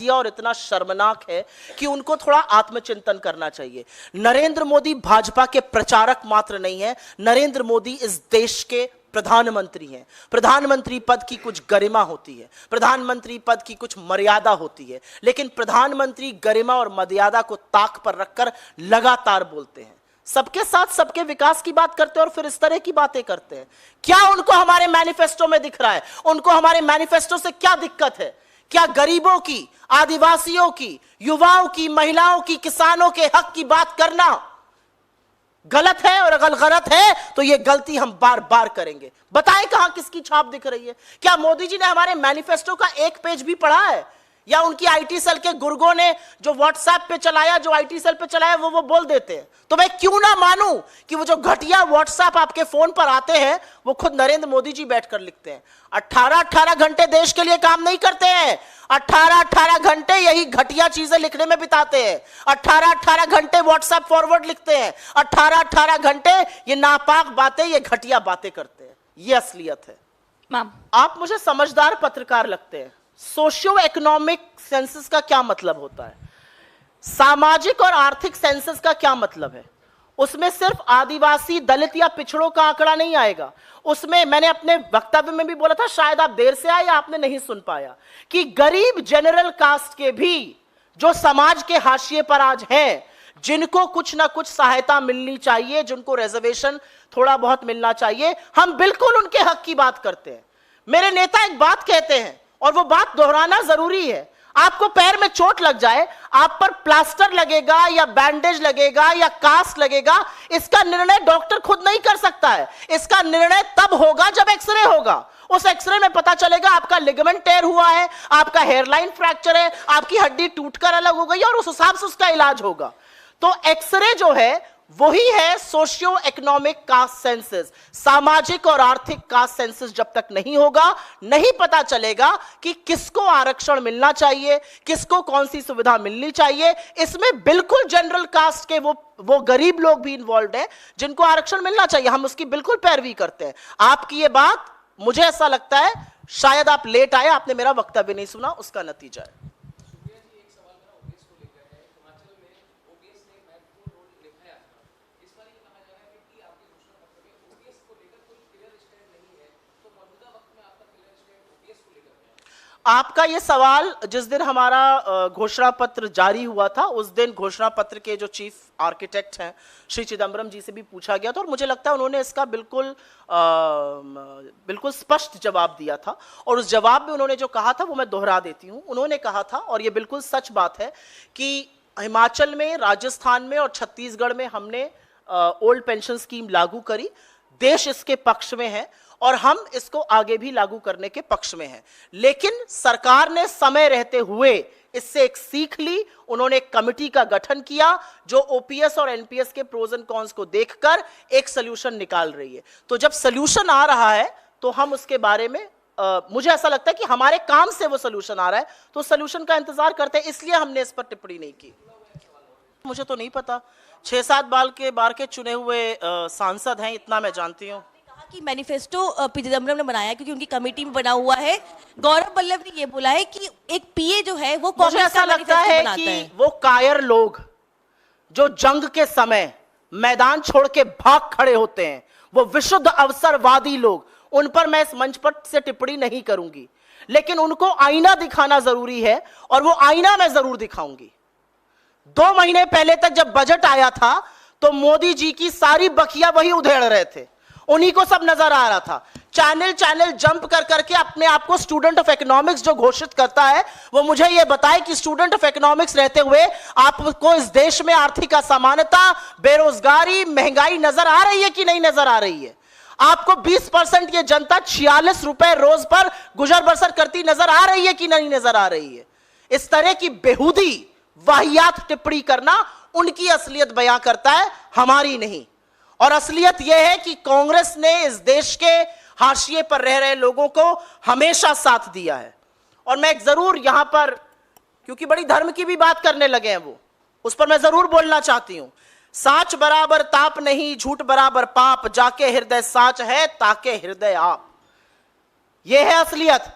घटिया और इतना शर्मनाक है कि उनको थोड़ा आत्मचिंतन करना चाहिए। नरेंद्र मोदी भाजपा के प्रचारक मात्र नहीं है, नरेंद्र मोदी इस देश के प्रधानमंत्री हैं। प्रधानमंत्री पद की कुछ गरिमा होती है, प्रधानमंत्री पद की कुछ मर्यादा होती है, लेकिन प्रधानमंत्री गरिमा और मर्यादा को ताक पर रखकर लगातार बोलते हैं, सबके साथ सबके विकास की बात करते हैं और फिर इस तरह की बातें करते हैं। क्या उनको हमारे मैनिफेस्टो में दिख रहा है? उनको हमारे मैनिफेस्टो से क्या दिक्कत है? क्या गरीबों की, आदिवासियों की, युवाओं की, महिलाओं की, किसानों के हक की बात करना गलत है? और अगर गलत है तो यह गलती हम बार बार करेंगे। बताएं कहां किसकी छाप दिख रही है? क्या मोदी जी ने हमारे मैनिफेस्टो का एक पेज भी पढ़ा है? या उनकी आईटी सेल के गुर्गों ने जो व्हाट्सएप पे चलाया, जो आईटी सेल पे चलाया, वो बोल देते हैं? तो मैं क्यों ना मानूं कि वो जो घटिया व्हाट्सएप आपके फोन पर आते हैं वो खुद नरेंद्र मोदी जी बैठकर लिखते हैं। 18-18 घंटे देश के लिए काम नहीं करते हैं, 18-18 घंटे यही घटिया चीजें लिखने में बिताते हैं, 18-18 घंटे व्हाट्सएप फॉरवर्ड लिखते हैं, 18-18 घंटे ये नापाक बातें, ये घटिया बातें करते हैं। ये असलियत है। मैम, आप मुझे समझदार पत्रकार लगते हैं। सोशियो इकोनॉमिक सेंसस का क्या मतलब होता है? सामाजिक और आर्थिक सेंसस का क्या मतलब है? उसमें सिर्फ आदिवासी, दलित या पिछड़ों का आंकड़ा नहीं आएगा। उसमें मैंने अपने वक्तव्य में भी बोला था, शायद आप देर से आए या आपने नहीं सुन पाया, कि गरीब जनरल कास्ट के भी जो समाज के हाशिए पर आज हैं, जिनको कुछ ना कुछ सहायता मिलनी चाहिए, जिनको रिजर्वेशन थोड़ा बहुत मिलना चाहिए, हम बिल्कुल उनके हक की बात करते हैं। मेरे नेता एक बात कहते हैं और वो बात दोहराना जरूरी है। आपको पैर में चोट लग जाए, आप पर प्लास्टर लगेगा या बैंडेज लगेगा या कास्ट लगेगा, इसका निर्णय डॉक्टर खुद नहीं कर सकता है। इसका निर्णय तब होगा जब एक्सरे होगा। उस एक्सरे में पता चलेगा आपका लिगामेंट टेयर हुआ है, आपका हेयरलाइन फ्रैक्चर है, आपकी हड्डी टूटकर अलग हो गई और उस हिसाब से उसका इलाज होगा। तो एक्सरे जो है वही है सोशियो इकोनॉमिक कास्ट सेंसस। सामाजिक और आर्थिक कास्ट सेंसस जब तक नहीं होगा, नहीं पता चलेगा कि किसको आरक्षण मिलना चाहिए, किसको कौन सी सुविधा मिलनी चाहिए। इसमें बिल्कुल जनरल कास्ट के वो गरीब लोग भी इन्वॉल्व हैं जिनको आरक्षण मिलना चाहिए। हम उसकी बिल्कुल पैरवी करते हैं। आपकी ये बात, मुझे ऐसा लगता है शायद आप लेट आए, आपने मेरा वक्तव्य नहीं सुना, उसका नतीजा है। आपका ये सवाल जिस दिन हमारा घोषणा पत्र जारी हुआ था, उस दिन घोषणा पत्र के जो चीफ आर्किटेक्ट हैं श्री चिदम्बरम जी से भी पूछा गया था और मुझे लगता है उन्होंने इसका बिल्कुल स्पष्ट जवाब दिया था। और उस जवाब में उन्होंने जो कहा था वो मैं दोहरा देती हूँ। उन्होंने कहा था, और ये बिल्कुल सच बात है, कि हिमाचल में, राजस्थान में और छत्तीसगढ़ में हमने ओल्ड पेंशन स्कीम लागू करी। देश इसके पक्ष में है और हम इसको आगे भी लागू करने के पक्ष में हैं। लेकिन सरकार ने समय रहते हुए इससे एक सीख ली। उन्होंने एक कमिटी का गठन किया जो ओपीएस और एनपीएस के प्रोज एंड कॉन्स को देखकर एक सॉल्यूशन निकाल रही है। तो जब सॉल्यूशन आ रहा है तो हम उसके बारे में मुझे ऐसा लगता है कि हमारे काम से वो सॉल्यूशन आ रहा है, तो सॉल्यूशन का इंतजार करते हैं, इसलिए हमने इस पर टिप्पणी नहीं की। मुझे तो नहीं पता, 6-7 बार के चुने हुए सांसद हैं, इतना मैं जानती हूँ। कि मैनिफेस्टो पी चिदम्बरम ने बनाया क्योंकि उनकी कमेटी में बना हुआ है। गौरव वल्लभ ने ये बोला है कि एक पीए जो है वो कांग्रेस का मैनिफेस्टो बनाता है। वो कायर लोग जो जंग के समय मैदान छोड़ के भाग खड़े होते हैं, वो विशुद्ध अवसरवादी लोग, उन पर मैं इस मंच पर से टिप्पणी नहीं करूंगी, लेकिन उनको आईना दिखाना जरूरी है और वो आईना मैं जरूर दिखाऊंगी। 2 महीने पहले तक जब बजट आया था तो मोदी जी की सारी बखिया वही उधेड़ रहे थे, उन्हीं को सब नजर आ रहा था। चैनल जंप कर करके अपने आप को स्टूडेंट ऑफ इकोनॉमिक्स जो घोषित करता है, वो मुझे ये बताए कि स्टूडेंट ऑफ इकोनॉमिक्स रहते हुए आपको इस देश में आर्थिक असमानता, बेरोजगारी, महंगाई नजर आ रही है कि नहीं नजर आ रही है? आपको 20% ये जनता 46 रुपए रोज पर गुजर बसर करती नजर आ रही है कि नहीं नजर आ रही है? इस तरह की बेहूदी वाहियात टिप्पणी करना उनकी असलियत बयां करता है, हमारी नहीं। और असलियत यह है कि कांग्रेस ने इस देश के हाशिए पर रह रहे लोगों को हमेशा साथ दिया है। और मैं जरूर यहां पर, क्योंकि बड़ी धर्म की भी बात करने लगे हैं वो, उस पर मैं जरूर बोलना चाहती हूं। साच बराबर ताप नहीं, झूठ बराबर पाप, जाके हृदय साच है ताके हृदय आप। यह है असलियत।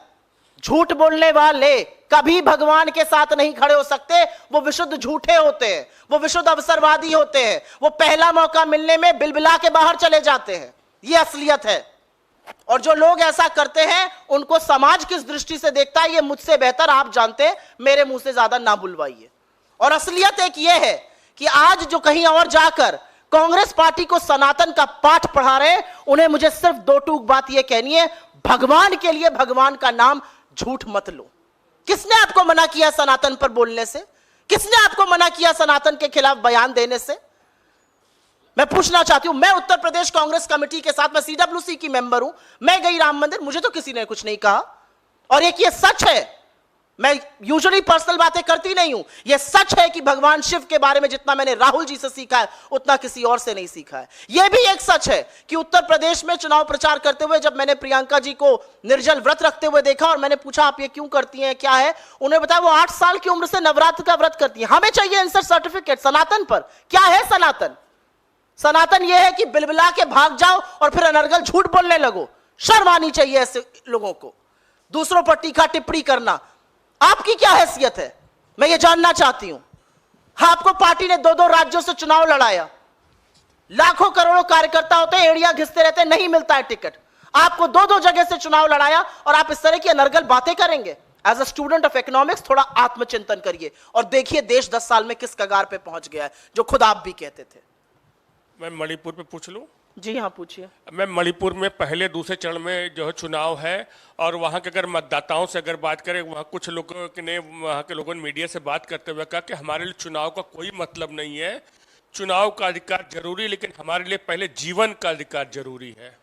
झूठ बोलने वाले कभी भगवान के साथ नहीं खड़े हो सकते। वो विशुद्ध झूठे होते हैं, वो विशुद्ध अवसरवादी होते हैं, वो पहला मौका मिलने में बिलबिला के बाहर चले जाते हैं। ये असलियत है। और जो लोग ऐसा करते हैं उनको समाज किस दृष्टि से देखता है ये मुझसे बेहतर आप जानते हैं, मेरे मुंह से ज्यादा ना बुलवाइए। और असलियत एक ये है कि आज जो कहीं और जाकर कांग्रेस पार्टी को सनातन का पाठ पढ़ा रहे हैं, उन्हें मुझे सिर्फ दो टूक बात यह कहनी है, भगवान के लिए भगवान का नाम झूठ मत लो। किसने आपको मना किया सनातन पर बोलने से? किसने आपको मना किया सनातन के खिलाफ बयान देने से? मैं पूछना चाहती हूं। मैं उत्तर प्रदेश कांग्रेस कमेटी के साथ, मैं सीडब्ल्यूसी की मेंबर हूं, मैं गई राम मंदिर, मुझे तो किसी ने कुछ नहीं कहा। और एक ये सच है, मैं यूजुअली पर्सनल बातें करती नहीं हूं, यह सच है कि भगवान शिव के बारे में जितना मैंने राहुल जी से सीखा है उतना किसी और से नहीं सीखा है। यह भी एक सच है कि उत्तर प्रदेश में चुनाव प्रचार करते हुए जब मैंने प्रियंका जी को निर्जल व्रत रखते हुए देखा और मैंने पूछा आप ये क्यों करती हैं, क्या है, उन्होंने बताया वो 8 साल की उम्र से नवरात्र का व्रत करती है। हमें चाहिए इंसर्ट सर्टिफिकेट सनातन पर। क्या है सनातन? सनातन यह है कि बिलबिला के भाग जाओ और फिर अनर्गल झूठ बोलने लगो। शर्म आनी चाहिए ऐसे लोगों को। दूसरों पर टीका टिप्पणी करना, आपकी क्या हैसियत है, मैं ये जानना चाहती हूं। हाँ, आपको पार्टी ने 2-2 राज्यों से चुनाव लड़ाया, लाखों करोड़ों कार्यकर्ता होते हैं, एड़ियां घिसते रहते हैं, नहीं मिलता है टिकट। आपको 2-2 जगह से चुनाव लड़ाया और आप इस तरह की अनर्गल बातें करेंगे? As a student of economics थोड़ा आत्मचिंतन करिए और देखिए देश 10 साल में किस कगार पे पहुंच गया है, जो खुद आप भी कहते थे। मैं मणिपुर पे पूछ लूं? जी हाँ, पूछिए। मैं मणिपुर में पहले दूसरे चरण में जो है चुनाव है और वहाँ के अगर मतदाताओं से अगर बात करें, वहाँ कुछ लोगों ने, वहाँ के लोगों ने मीडिया से बात करते हुए कहा कि हमारे लिए चुनाव का कोई मतलब नहीं है, चुनाव का अधिकार जरूरी, लेकिन हमारे लिए पहले जीवन का अधिकार जरूरी है।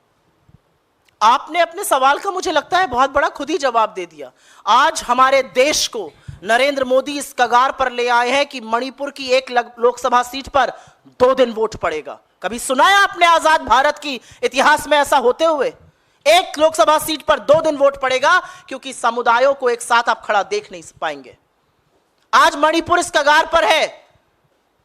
आपने अपने सवाल का मुझे लगता है बहुत बड़ा खुद ही जवाब दे दिया। आज हमारे देश को नरेंद्र मोदी इस कगार पर ले आए हैं कि मणिपुर की एक लोकसभा सीट पर 2 दिन वोट पड़ेगा। कभी सुना है आपने आजाद भारत की इतिहास में ऐसा होते हुए? एक लोकसभा सीट पर 2 दिन वोट पड़ेगा, क्योंकि समुदायों को एक साथ आप खड़ा देख नहीं पाएंगे। आज मणिपुर इस कगार पर है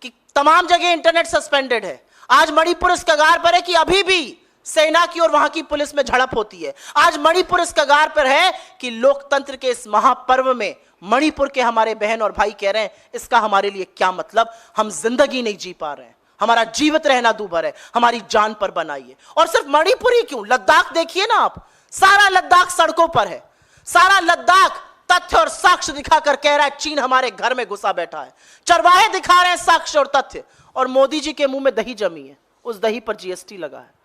कि तमाम जगह इंटरनेट सस्पेंडेड है। आज मणिपुर इस कगार पर है कि अभी भी सेना की और वहां की पुलिस में झड़प होती है। आज मणिपुर इस कगार पर है कि लोकतंत्र के इस महापर्व में मणिपुर के हमारे बहन और भाई कह रहे हैं इसका हमारे लिए क्या मतलब, हम जिंदगी नहीं जी पा रहे हैं, हमारा जीवित रहना दूभर है, हमारी जान पर बनाइए। और सिर्फ मणिपुर ही क्यों, लद्दाख देखिए ना आप, सारा लद्दाख सड़कों पर है, सारा लद्दाख तथ्य और साक्ष्य दिखाकर कह रहा है चीन हमारे घर में घुसा बैठा है। चरवाहे दिखा रहे हैं साक्ष्य और तथ्य, और मोदी जी के मुंह में दही जमी है, उस दही पर जीएसटी लगा है।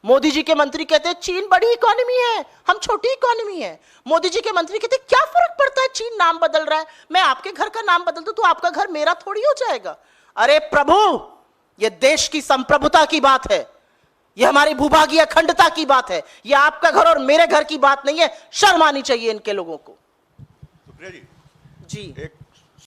मोदी जी के मंत्री कहते हैं चीन बड़ी इकोनॉमी है, हम छोटी इकोनॉमी है। मोदी जी के मंत्री कहते हैं क्या फर्क पड़ता है, चीन नाम बदल रहा है, मैं आपके घर का नाम बदल दूं तो आपका घर मेरा थोड़ी हो जाएगा। अरे प्रभु, यह देश की संप्रभुता की बात है, यह हमारी भूभागीय अखंडता की बात है, यह आपका घर और मेरे घर की बात नहीं है। शर्म आनी चाहिए इनके लोगों को। सुप्रिया जी, जी एक